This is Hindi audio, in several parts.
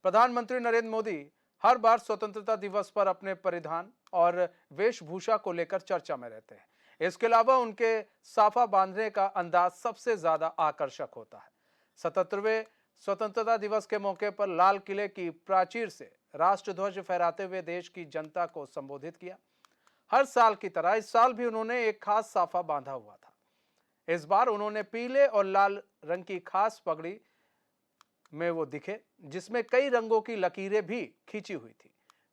प्रधानमंत्री नरेंद्र मोदी हर बार स्वतंत्रता दिवस पर अपने परिधान और वेशभूषा को लेकर चर्चा में रहते हैं। इसके अलावा उनके साफा बांधने का अंदाज सबसे ज्यादा आकर्षक होता है। 77वें स्वतंत्रता दिवस के मौके पर लाल किले की प्राचीर से राष्ट्रध्वज फहराते हुए देश की जनता को संबोधित किया। हर साल की तरह इस साल भी उन्होंने एक खास साफा बांधा हुआ था। इस बार उन्होंने पीले और लाल रंग की खास पगड़ी में वो दिखे, जिसमें कई रंगों की लकीरें भी खींची हुई थी।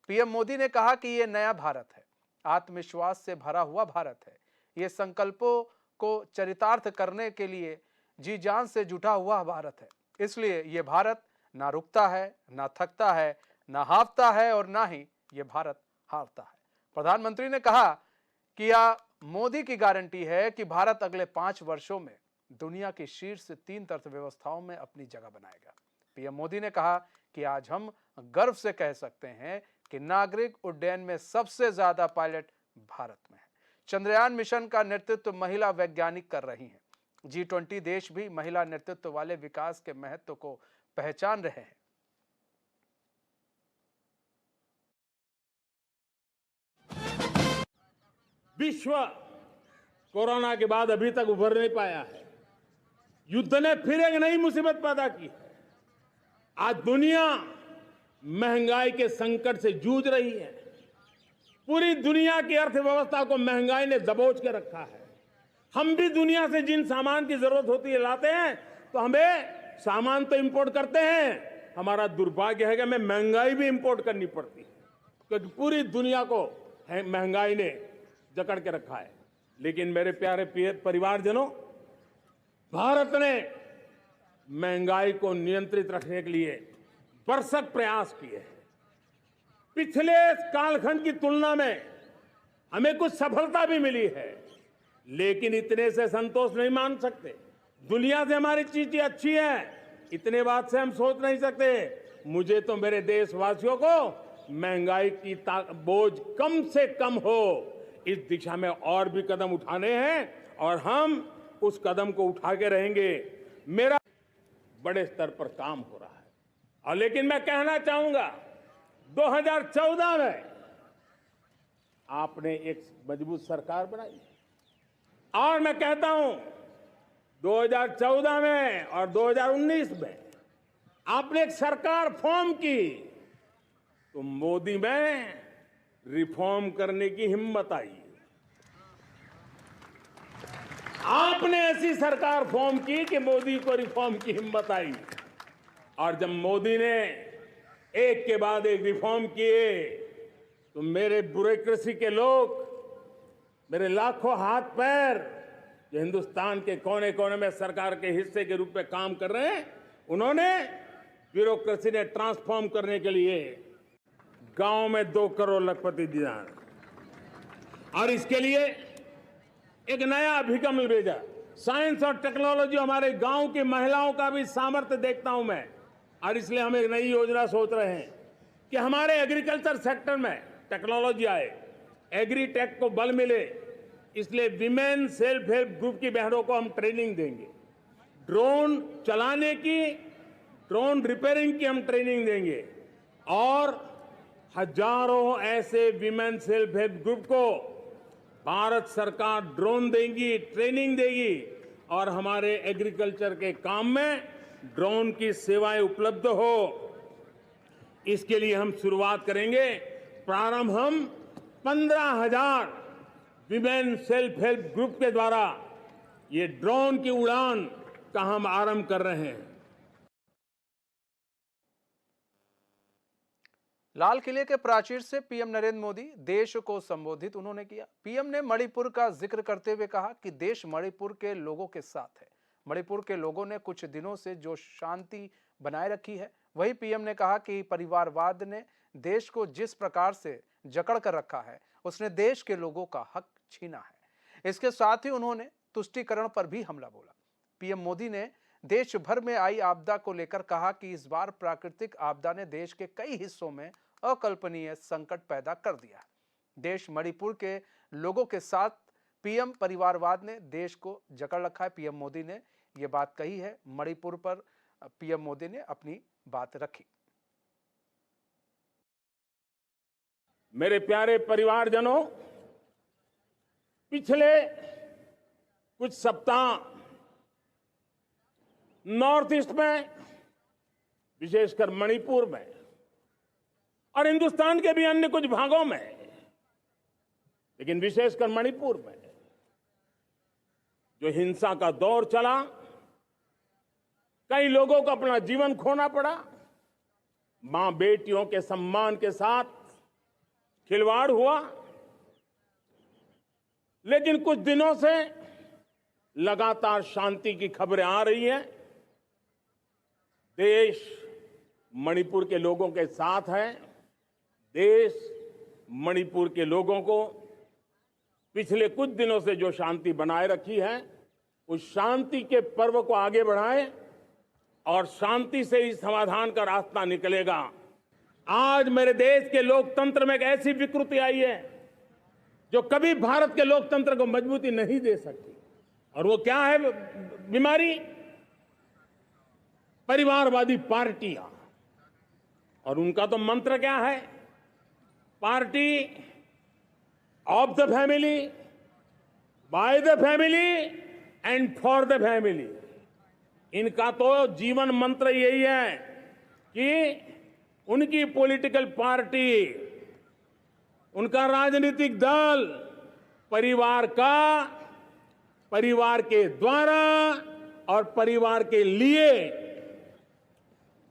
पीएम मोदी ने कहा कि ये नया भारत है, आत्मविश्वास से भरा हुआ भारत है। ये संकल्पों को चरितार्थ करने के लिए जी जान से जुटा हुआ भारत है। इसलिए ये भारत ना रुकता है, ना थकता है, ना हारता है और ना ही ये भारत हारता है। प्रधानमंत्री ने कहा कि यह मोदी की गारंटी है कि भारत अगले 5 वर्षों में दुनिया की शीर्ष 3 अर्थव्यवस्थाओं में अपनी जगह बनाएगा। पीएम मोदी ने कहा कि आज हम गर्व से कह सकते हैं कि नागरिक उड्डयन में सबसे ज्यादा पायलट भारत में है। चंद्रयान मिशन का नेतृत्व महिला वैज्ञानिक कर रही हैं। G20 देश भी महिला नेतृत्व वाले विकास के महत्व को पहचान रहे हैं। विश्व कोरोना के बाद अभी तक उभर नहीं पाया है। युद्ध ने फिर एक नई मुसीबत पैदा की है। आज दुनिया महंगाई के संकट से जूझ रही है। पूरी दुनिया की अर्थव्यवस्था को महंगाई ने दबोच के रखा है। हम भी दुनिया से जिन सामान की जरूरत होती है लाते हैं, तो हमें सामान तो इंपोर्ट करते हैं। हमारा दुर्भाग्य है कि हमें महंगाई भी इंपोर्ट करनी पड़ती है, क्योंकि पूरी दुनिया को महंगाई ने जकड़ के रखा है। लेकिन मेरे प्यारे परिवारजनों, भारत ने महंगाई को नियंत्रित रखने के लिए भरसक प्रयास किए हैं। पिछले कालखंड की तुलना में हमें कुछ सफलता भी मिली है, लेकिन इतने से संतोष नहीं मान सकते। दुनिया से हमारी चीजें अच्छी है, इतने बात से हम सोच नहीं सकते। मुझे तो मेरे देशवासियों को महंगाई की बोझ कम से कम हो, इस दिशा में और भी कदम उठाने हैं और हम उस कदम को उठा के रहेंगे। मेरा बड़े स्तर पर काम हो रहा है। और लेकिन मैं कहना चाहूंगा, 2014 में आपने एक मजबूत सरकार बनाई, और मैं कहता हूं 2014 में और 2019 में आपने एक सरकार फॉर्म की, तो मोदी में रिफॉर्म करने की हिम्मत आई। आपने ऐसी सरकार फॉर्म की कि मोदी को रिफॉर्म की हिम्मत आई। और जब मोदी ने एक के बाद एक रिफॉर्म किए, तो मेरे ब्यूरोक्रेसी के लोग, मेरे लाखों हाथ पैर जो हिंदुस्तान के कोने कोने में सरकार के हिस्से के रूप में काम कर रहे हैं, उन्होंने ब्यूरोक्रेसी ने ट्रांसफॉर्म करने के लिए गांव में 2 करोड़ लखपति दिया, और इसके लिए एक नया अभिगम भेजा। साइंस और टेक्नोलॉजी, हमारे गांव की महिलाओं का भी सामर्थ्य देखता हूं मैं, और इसलिए हम एक नई योजना सोच रहे हैं कि हमारे एग्रीकल्चर सेक्टर में टेक्नोलॉजी आए, एग्रीटेक को बल मिले। इसलिए विमेन सेल्फ हेल्प ग्रुप की बहनों को हम ट्रेनिंग देंगे, ड्रोन चलाने की, ड्रोन रिपेयरिंग की हम ट्रेनिंग देंगे, और हजारों ऐसे विमेन सेल्फ हेल्प ग्रुप को भारत सरकार ड्रोन देगी, ट्रेनिंग देगी, और हमारे एग्रीकल्चर के काम में ड्रोन की सेवाएं उपलब्ध हो। इसके लिए हम शुरुआत करेंगे। प्रारंभ हम 15,000 विमेन सेल्फ हेल्प ग्रुप के द्वारा ये ड्रोन की उड़ान का हम आरंभ कर रहे हैं। लाल किले के प्राचीर से पीएम नरेंद्र मोदी देश को संबोधित उन्होंने किया। पीएम ने मणिपुर का जिक्र करते हुए कहा कि देश मणिपुर के लोगों के साथ है। मणिपुर के लोगों ने कुछ दिनों से जो शांति बनाए रखी है, वही पीएम ने कहा कि परिवारवाद ने देश को जिस प्रकार से जकड़ कर रखा है, उसने देश के लोगों का हक छीना है। इसके साथ ही उन्होंने तुष्टीकरण पर भी हमला बोला। पीएम मोदी ने देश भर में आई आपदा को लेकर कहा कि इस बार प्राकृतिक आपदा ने देश के कई हिस्सों में अकल्पनीय संकट पैदा कर दिया है। देश मणिपुर के लोगों के साथ पीएम परिवारवाद ने देश को जकड़ रखा है। पीएम मोदी ने यह बात कही है। मणिपुर पर पीएम मोदी ने अपनी बात रखी। मेरे प्यारे परिवारजनों, पिछले कुछ सप्ताह नॉर्थ ईस्ट में, विशेषकर मणिपुर में और हिंदुस्तान के भी अन्य कुछ भागों में, लेकिन विशेषकर मणिपुर में जो हिंसा का दौर चला, कई लोगों को अपना जीवन खोना पड़ा, मां बेटियों के सम्मान के साथ खिलवाड़ हुआ। लेकिन कुछ दिनों से लगातार शांति की खबरें आ रही हैं। देश मणिपुर के लोगों के साथ है। देश मणिपुर के लोगों को पिछले कुछ दिनों से जो शांति बनाए रखी है, उस शांति के पर्व को आगे बढ़ाएं और शांति से ही समाधान का रास्ता निकलेगा। आज मेरे देश के लोकतंत्र में एक ऐसी विकृति आई है जो कभी भारत के लोकतंत्र को मजबूती नहीं दे सकती, और वो क्या है बीमारी? परिवारवादी पार्टियां। और उनका तो मंत्र क्या है? Party of the family, by the family and for the family. इनका तो जीवन मंत्र यही है कि उनकी पॉलिटिकल पार्टी, उनका राजनीतिक दल परिवार का, परिवार के द्वारा और परिवार के लिए,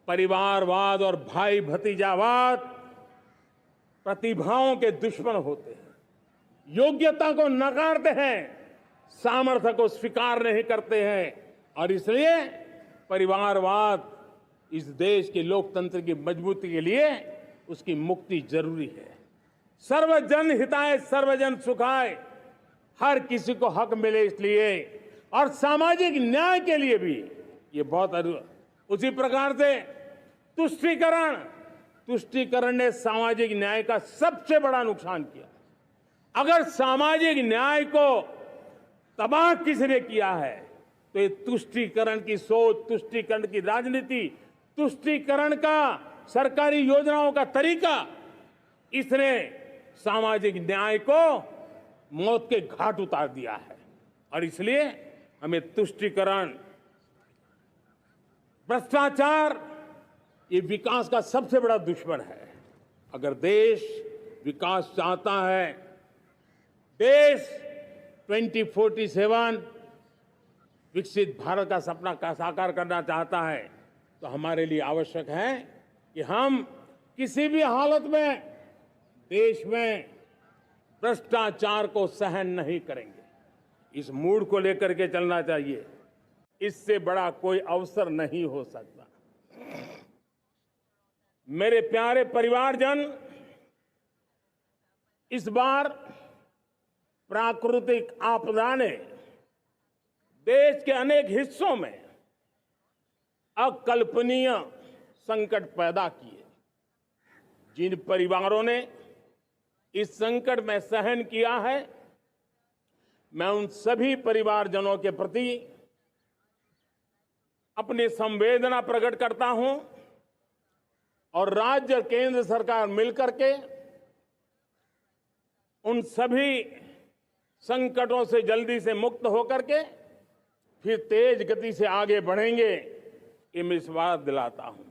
परिवारवाद और भाई भतीजावाद प्रतिभाओं के दुश्मन होते हैं, योग्यता को नकारते हैं, सामर्थ्य को स्वीकार नहीं करते हैं, और इसलिए परिवारवाद इस देश के लोकतंत्र की मजबूती के लिए उसकी मुक्ति जरूरी है। सर्वजन हिताय सर्वजन सुखाय, हर किसी को हक मिले इसलिए, और सामाजिक न्याय के लिए भी ये बहुत। उसी प्रकार से तुष्टीकरण ने सामाजिक न्याय का सबसे बड़ा नुकसान किया। अगर सामाजिक न्याय को तबाह किसने किया है तो ये तुष्टीकरण की सोच, तुष्टीकरण की राजनीति, तुष्टीकरण का सरकारी योजनाओं का तरीका, इसने सामाजिक न्याय को मौत के घाट उतार दिया है। और इसलिए हमें तुष्टीकरण, भ्रष्टाचार, ये विकास का सबसे बड़ा दुश्मन है। अगर देश विकास चाहता है, देश 2047 विकसित भारत का सपना का साकार करना चाहता है, तो हमारे लिए आवश्यक है कि हम किसी भी हालत में देश में भ्रष्टाचार को सहन नहीं करेंगे। इस मूड को लेकर के चलना चाहिए। इससे बड़ा कोई अवसर नहीं हो सकता। मेरे प्यारे परिवारजन, इस बार प्राकृतिक आपदा ने देश के अनेक हिस्सों में अकल्पनीय संकट पैदा किए। जिन परिवारों ने इस संकट में सहन किया है, मैं उन सभी परिवारजनों के प्रति अपनी संवेदना प्रकट करता हूं, और राज्य और केंद्र सरकार मिलकर के उन सभी संकटों से जल्दी से मुक्त होकर के फिर तेज गति से आगे बढ़ेंगे, ये मैं विश्वास दिलाता हूं।